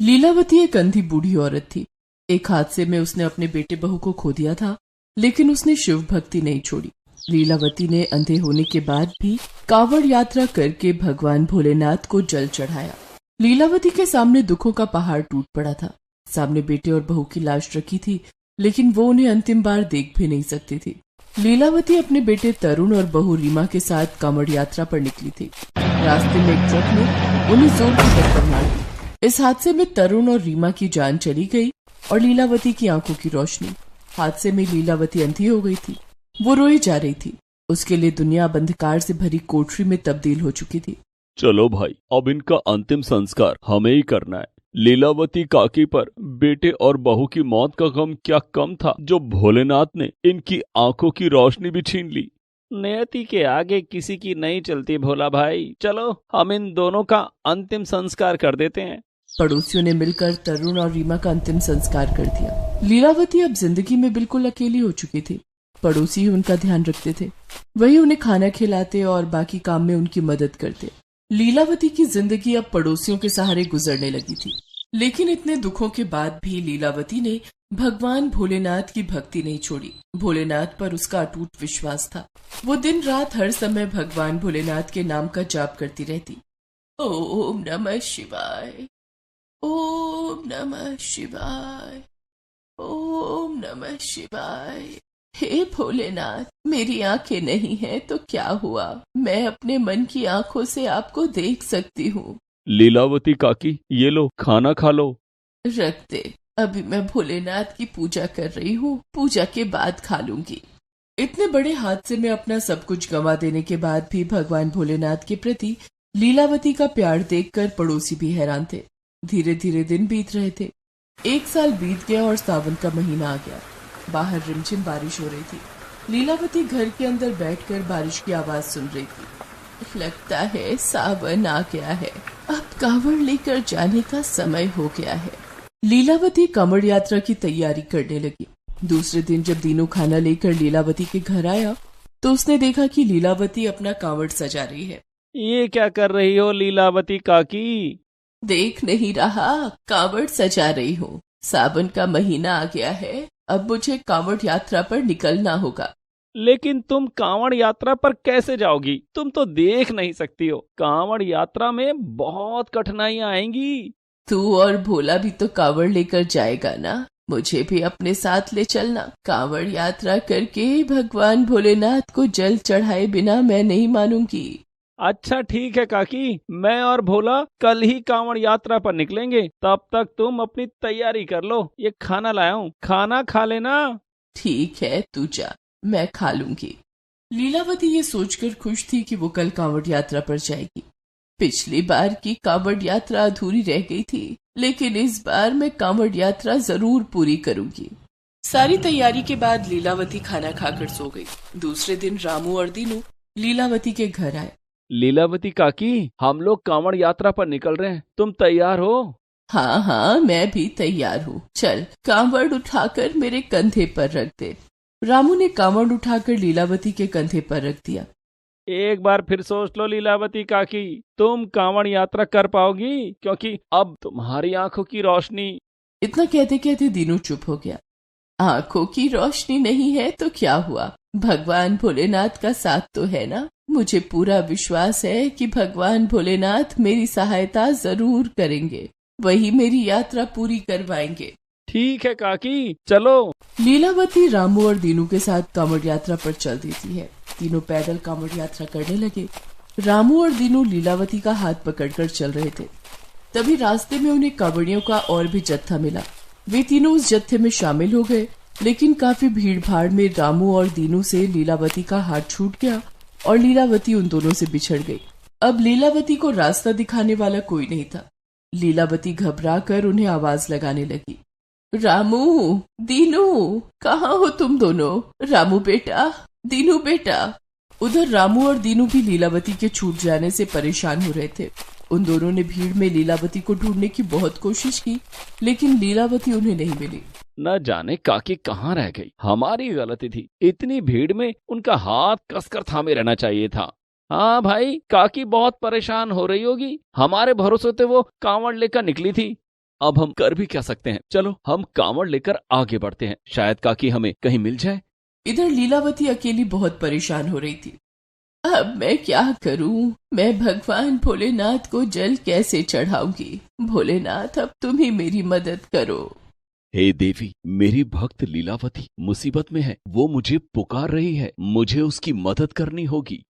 लीलावती एक अंधी बूढ़ी औरत थी। एक हादसे में उसने अपने बेटे बहू को खो दिया था, लेकिन उसने शिव भक्ति नहीं छोड़ी। लीलावती ने अंधे होने के बाद भी कांवड़ यात्रा करके भगवान भोलेनाथ को जल चढ़ाया। लीलावती के सामने दुखों का पहाड़ टूट पड़ा था। सामने बेटे और बहू की लाश रखी थी, लेकिन वो उन्हें अंतिम बार देख भी नहीं सकती थी। लीलावती अपने बेटे तरुण और बहू रीमा के साथ कांवड़ यात्रा पर निकली थी। रास्ते में एक ट्रक ने उन्हें जोर की टक्कर मार दी। इस हादसे में तरुण और रीमा की जान चली गई और लीलावती की आंखों की रोशनी। हादसे में लीलावती अंधी हो गई थी। वो रोई जा रही थी। उसके लिए दुनिया अब अंधकार से भरी कोठरी में तब्दील हो चुकी थी। चलो भाई, अब इनका अंतिम संस्कार हमें ही करना है। लीलावती काकी पर बेटे और बहू की मौत का गम क्या कम था, जो भोलेनाथ ने इनकी आंखों की रोशनी भी छीन ली। नियति के आगे किसी की नहीं चलती भोला भाई। चलो हम इन दोनों का अंतिम संस्कार कर देते हैं। पड़ोसियों ने मिलकर तरुण और रीमा का अंतिम संस्कार कर दिया। लीलावती अब जिंदगी में बिल्कुल अकेली हो चुकी थी। पड़ोसी ही उनका ध्यान रखते थे, वही उन्हें खाना खिलाते और बाकी काम में उनकी मदद करते। लीलावती की जिंदगी अब पड़ोसियों के सहारे गुजरने लगी थी। लेकिन इतने दुखों के बाद भी लीलावती ने भगवान भोलेनाथ की भक्ति नहीं छोड़ी। भोलेनाथ पर उसका अटूट विश्वास था। वो दिन रात हर समय भगवान भोलेनाथ के नाम का जाप करती रहती। ओम नमः शिवाय, ओम नमः शिवाय, ओम नमः शिवाय। हे भोलेनाथ, मेरी आंखें नहीं हैं तो क्या हुआ, मैं अपने मन की आंखों से आपको देख सकती हूँ। लीलावती काकी, ये लो, खाना खा लो। रख दे, अभी मैं भोलेनाथ की पूजा कर रही हूँ, पूजा के बाद खा लूंगी। इतने बड़े हादसे में अपना सब कुछ गंवा देने के बाद भी भगवान भोलेनाथ के प्रति लीलावती का प्यार देखकर पड़ोसी भी हैरान थे। धीरे धीरे दिन बीत रहे थे। एक साल बीत गया और सावन का महीना आ गया। बाहर रिमझिम बारिश हो रही थी। लीलावती घर के अंदर बैठकर बारिश की आवाज सुन रही थी। लगता है सावन आ गया है, अब कांवड़ लेकर जाने का समय हो गया है। लीलावती कांवड़ यात्रा की तैयारी करने लगी। दूसरे दिन जब दीनू खाना लेकर लीलावती के घर आया तो उसने देखा कि लीलावती अपना कांवड़ सजा रही है। ये क्या कर रही हो लीलावती काकी? देख नहीं रहा, कांवड़ सजा रही हूँ। सावन का महीना आ गया है, अब मुझे कांवड़ यात्रा पर निकलना होगा। लेकिन तुम कांवड़ यात्रा पर कैसे जाओगी? तुम तो देख नहीं सकती हो। कांवड़ यात्रा में बहुत कठिनाइयां आएंगी। तू और भोला भी तो कांवड़ लेकर जाएगा ना, मुझे भी अपने साथ ले चलना। कांवड़ यात्रा करके भगवान भोलेनाथ को जल चढ़ाए बिना मैं नहीं मानूंगी। अच्छा ठीक है काकी, मैं और भोला कल ही कांवड़ यात्रा पर निकलेंगे। तब तक तुम अपनी तैयारी कर लो। ये खाना लाया हूँ, खाना खा लेना। ठीक है, तू जा, मैं खा लूंगी। लीलावती ये सोचकर खुश थी कि वो कल कांवड़ यात्रा पर जाएगी। पिछली बार की कांवड़ यात्रा अधूरी रह गई थी, लेकिन इस बार मैं कांवड़ यात्रा जरूर पूरी करूंगी। सारी तैयारी के बाद लीलावती खाना खाकर सो गई। दूसरे दिन रामू और दीनू लीलावती के घर आए। लीलावती काकी, हम लोग कांवड़ यात्रा पर निकल रहे हैं, तुम तैयार हो? हाँ हाँ, मैं भी तैयार हूँ। चल, कांवड़ उठाकर मेरे कंधे पर रख दे। रामू ने कांवड़ उठाकर लीलावती के कंधे पर रख दिया। एक बार फिर सोच लो लीलावती काकी, तुम कांवड़ यात्रा कर पाओगी? क्योंकि अब तुम्हारी आंखों की रोशनी। इतना कहते कहते दीनू चुप हो गया। आंखों की रोशनी नहीं है तो क्या हुआ, भगवान भोलेनाथ का साथ तो है ना। मुझे पूरा विश्वास है कि भगवान भोलेनाथ मेरी सहायता जरूर करेंगे, वही मेरी यात्रा पूरी करवाएंगे। ठीक है काकी, चलो। लीलावती रामू और दीनू के साथ कांवड़ यात्रा पर चल देती है। तीनों पैदल कांवड़ यात्रा करने लगे। रामू और दीनू लीलावती का हाथ पकड़कर चल रहे थे। तभी रास्ते में उन्हें कांवड़ियों का और भी जत्था मिला। वे तीनों उस जत्थे में शामिल हो गए, लेकिन काफी भीड़ भाड़ में रामू और दीनू से लीलावती का हाथ छूट गया और लीलावती उन दोनों से बिछड़ गई। अब लीलावती को रास्ता दिखाने वाला कोई नहीं था। लीलावती घबरा कर उन्हें आवाज लगाने लगी। रामू, दीनू, कहाँ हो तुम दोनों? रामू बेटा, दीनू बेटा। उधर रामू और दीनू भी लीलावती के छूट जाने से परेशान हो रहे थे। उन दोनों ने भीड़ में लीलावती को ढूंढने की बहुत कोशिश की, लेकिन लीलावती उन्हें नहीं मिली। न जाने काकी कहाँ रह गई। हमारी गलती थी, इतनी भीड़ में उनका हाथ कसकर थामे रहना चाहिए था। हाँ भाई, काकी बहुत परेशान हो रही होगी। हमारे भरोसे तो वो कांवड़ लेकर निकली थी। अब हम कर भी क्या सकते हैं। चलो हम कांवड़ लेकर आगे बढ़ते हैं, शायद काकी हमें कहीं मिल जाए। इधर लीलावती अकेली बहुत परेशान हो रही थी। अब मैं क्या करूं? मैं भगवान भोलेनाथ को जल कैसे चढ़ाऊंगी? भोलेनाथ, अब तुम ही मेरी मदद करो। हे देवी, मेरी भक्त लीलावती मुसीबत में है, वो मुझे पुकार रही है, मुझे उसकी मदद करनी होगी।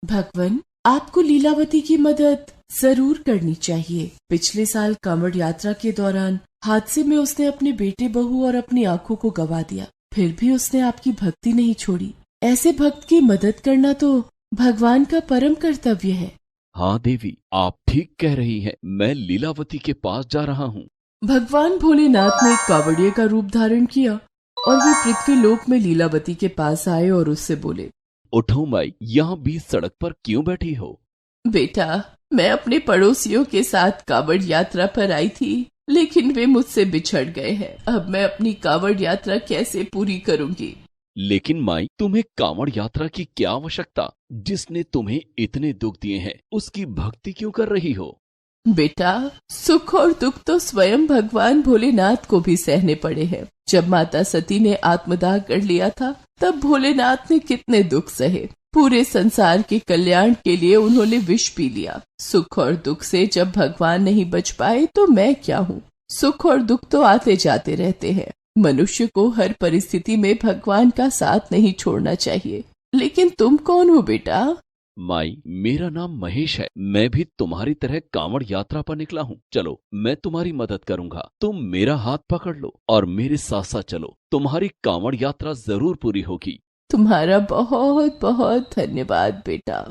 भगवान, आपको लीलावती की मदद जरूर करनी चाहिए। पिछले साल कांवड़ यात्रा के दौरान हादसे में उसने अपने बेटे, बहू और अपनी आंखों को गंवा दिया, फिर भी उसने आपकी भक्ति नहीं छोड़ी। ऐसे भक्त की मदद करना तो भगवान का परम कर्तव्य है। हाँ देवी, आप ठीक कह रही हैं, मैं लीलावती के पास जा रहा हूँ। भगवान भोलेनाथ ने एक कावड़िये का रूप धारण किया और वे पृथ्वी लोक में लीलावती के पास आए और उससे बोले, उठो माई, यहाँ बीच सड़क पर क्यों बैठी हो? बेटा, मैं अपने पड़ोसियों के साथ कावड़ यात्रा पर आई थी, लेकिन वे मुझसे बिछड़ गए हैं। अब मैं अपनी कावड़ यात्रा कैसे पूरी करूंगी? लेकिन माई, तुम्हें कांवड़ यात्रा की क्या आवश्यकता? जिसने तुम्हें इतने दुख दिए हैं उसकी भक्ति क्यों कर रही हो? बेटा, सुख और दुख तो स्वयं भगवान भोलेनाथ को भी सहने पड़े हैं। जब माता सती ने आत्मदाह कर लिया था, तब भोलेनाथ ने कितने दुख सहे। पूरे संसार के कल्याण के लिए उन्होंने विष पी लिया। सुख और दुख से जब भगवान नहीं बच पाए तो मैं क्या हूँ? सुख और दुख तो आते जाते रहते हैं। मनुष्य को हर परिस्थिति में भगवान का साथ नहीं छोड़ना चाहिए। लेकिन तुम कौन हो बेटा? माई, मेरा नाम महेश है, मैं भी तुम्हारी तरह कांवड़ यात्रा पर निकला हूँ। चलो, मैं तुम्हारी मदद करूंगा। तुम मेरा हाथ पकड़ लो और मेरे साथ साथ चलो, तुम्हारी कांवड़ यात्रा जरूर पूरी होगी। तुम्हारा बहुत बहुत धन्यवाद बेटा।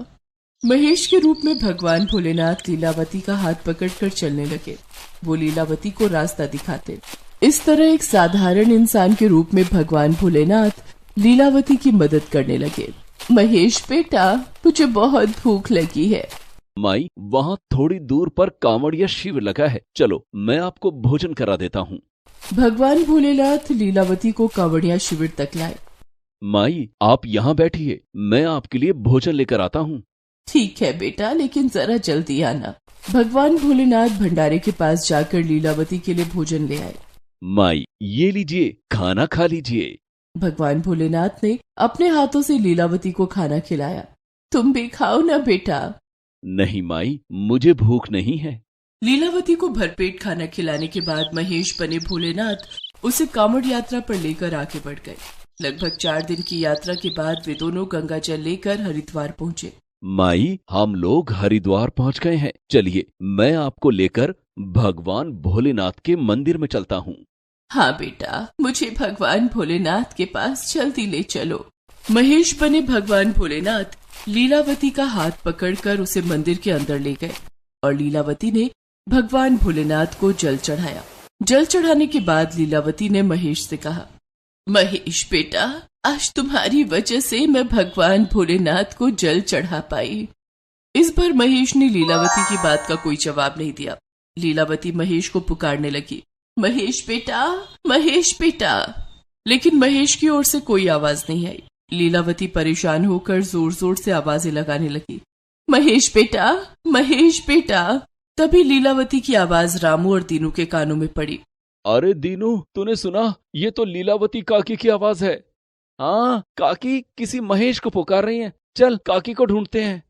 महेश के रूप में भगवान भोलेनाथ लीलावती का हाथ पकड़कर चलने लगे। वो लीलावती को रास्ता दिखाते। इस तरह एक साधारण इंसान के रूप में भगवान भोलेनाथ लीलावती की मदद करने लगे। महेश बेटा, मुझे बहुत भूख लगी है। माई, वहाँ थोड़ी दूर पर कांवड़िया शिविर लगा है, चलो मैं आपको भोजन करा देता हूँ। भगवान भोलेनाथ लीलावती को कांवड़िया शिविर तक लाए। माई, आप यहाँ बैठिए, मैं आपके लिए भोजन लेकर आता हूँ। ठीक है बेटा, लेकिन जरा जल्दी आना। भगवान भोलेनाथ भंडारे के पास जाकर लीलावती के लिए भोजन ले आए। माई, ये लीजिए, खाना खा लीजिए। भगवान भोलेनाथ ने अपने हाथों से लीलावती को खाना खिलाया। तुम भी खाओ ना बेटा। नहीं माई, मुझे भूख नहीं है। लीलावती को भरपेट खाना खिलाने के बाद महेश बने भोलेनाथ उसे कांवड़ यात्रा पर लेकर आगे बढ़ गए। लगभग 4 दिन की यात्रा के बाद वे दोनों गंगा जल लेकर हरिद्वार पहुँचे। माई, हम लोग हरिद्वार पहुँच गए हैं, चलिए मैं आपको लेकर भगवान भोलेनाथ के मंदिर में चलता हूँ। हाँ बेटा, मुझे भगवान भोलेनाथ के पास जल्दी ले चलो। महेश बने भगवान भोलेनाथ लीलावती का हाथ पकड़कर उसे मंदिर के अंदर ले गए और लीलावती ने भगवान भोलेनाथ को जल चढ़ाया। जल चढ़ाने के बाद लीलावती ने महेश से कहा, महेश बेटा, आज तुम्हारी वजह से मैं भगवान भोलेनाथ को जल चढ़ा पाई। इस बार महेश ने लीलावती की बात का कोई जवाब नहीं दिया। लीलावती महेश को पुकारने लगी, महेश बेटा, महेश बेटा। लेकिन महेश की ओर से कोई आवाज नहीं आई। लीलावती परेशान होकर जोर जोर से आवाजें लगाने लगी, महेश बेटा, महेश बेटा। तभी लीलावती की आवाज रामू और दीनू के कानों में पड़ी। अरे दीनू, तूने सुना? ये तो लीलावती काकी की आवाज है। हाँ, काकी किसी महेश को पुकार रही हैं। चल काकी को ढूंढते हैं।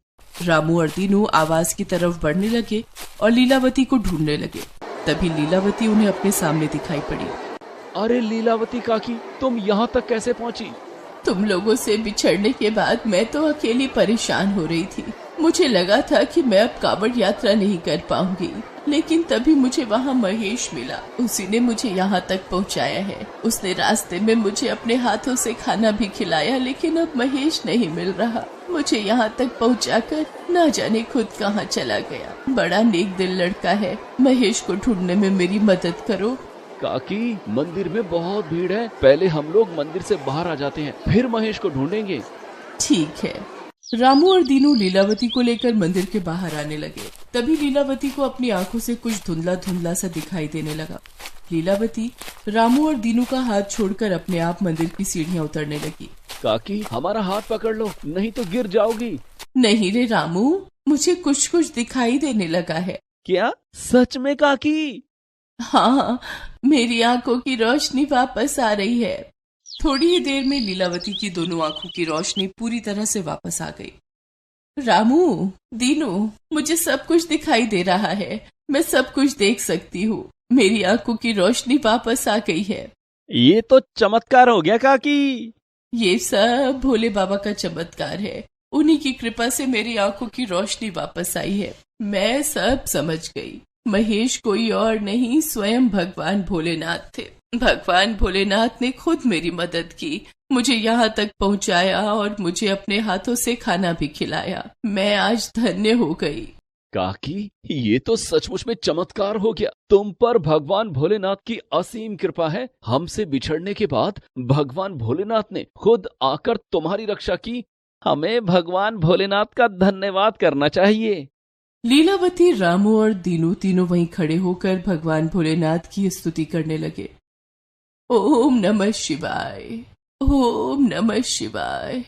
रामू और दीनू आवाज की तरफ बढ़ने लगे और लीलावती को ढूंढने लगे। तभी लीलावती उन्हें अपने सामने दिखाई पड़ी। अरे लीलावती काकी, तुम यहाँ तक कैसे पहुँची? तुम लोगों से बिछड़ने के बाद मैं तो अकेली परेशान हो रही थी। मुझे लगा था कि मैं अब कांवड़ यात्रा नहीं कर पाऊंगी, लेकिन तभी मुझे वहाँ महेश मिला। उसी ने मुझे यहाँ तक पहुँचाया है। उसने रास्ते में मुझे अपने हाथों से खाना भी खिलाया, लेकिन अब महेश नहीं मिल रहा। मुझे यहाँ तक पहुँचाकर न जाने खुद कहाँ चला गया। बड़ा नेक दिल लड़का है। महेश को ढूंढने में मेरी मदद करो। काकी, मंदिर में बहुत भीड़ है, पहले हम लोग मंदिर से बाहर आ जाते हैं, फिर महेश को ढूंढेंगे। ठीक है। रामू और दीनू लीलावती को लेकर मंदिर के बाहर आने लगे। तभी लीलावती को अपनी आंखों से कुछ धुंधला धुंधला सा दिखाई देने लगा। लीलावती रामू और दीनू का हाथ छोड़कर अपने आप मंदिर की सीढ़ियाँ उतरने लगी। काकी, हमारा हाथ पकड़ लो, नहीं तो गिर जाओगी। नहीं रे रामू, मुझे कुछ कुछ दिखाई देने लगा है। क्या? सच में काकी? हाँ, मेरी आंखों की रोशनी वापस आ रही है। थोड़ी ही देर में लीलावती की दोनों आंखों की रोशनी पूरी तरह से वापस आ गई। रामू, दीनू, मुझे सब कुछ दिखाई दे रहा है। मैं सब कुछ देख सकती हूँ। मेरी आंखों की रोशनी वापस आ गई है। ये तो चमत्कार हो गया काकी। ये सब भोले बाबा का चमत्कार है। उन्हीं की कृपा से मेरी आंखों की रोशनी वापस आई है। मैं सब समझ गई। महेश कोई और नहीं, स्वयं भगवान भोलेनाथ थे। भगवान भोलेनाथ ने खुद मेरी मदद की, मुझे यहाँ तक पहुँचाया और मुझे अपने हाथों से खाना भी खिलाया। मैं आज धन्य हो गई। काकी, ये तो सचमुच में चमत्कार हो गया। तुम पर भगवान भोलेनाथ की असीम कृपा है। हमसे बिछड़ने के बाद भगवान भोलेनाथ ने खुद आकर तुम्हारी रक्षा की। हमें भगवान भोलेनाथ का धन्यवाद करना चाहिए। लीलावती, रामू और दीनू तीनों वहीं खड़े होकर भगवान भोलेनाथ की स्तुति करने लगे। ओम नमः शिवाय, ओम नमः शिवाय,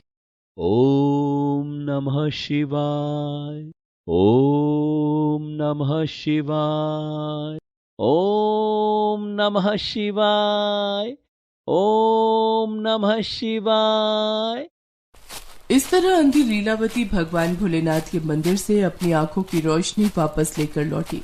ओम नमः शिवाय, ओम नमः शिवाय, ओम नमः शिवाय, ओम नमः शिवाय। इस तरह अंधी लीलावती भगवान भोलेनाथ के मंदिर से अपनी आंखों की रोशनी वापस लेकर लौटी।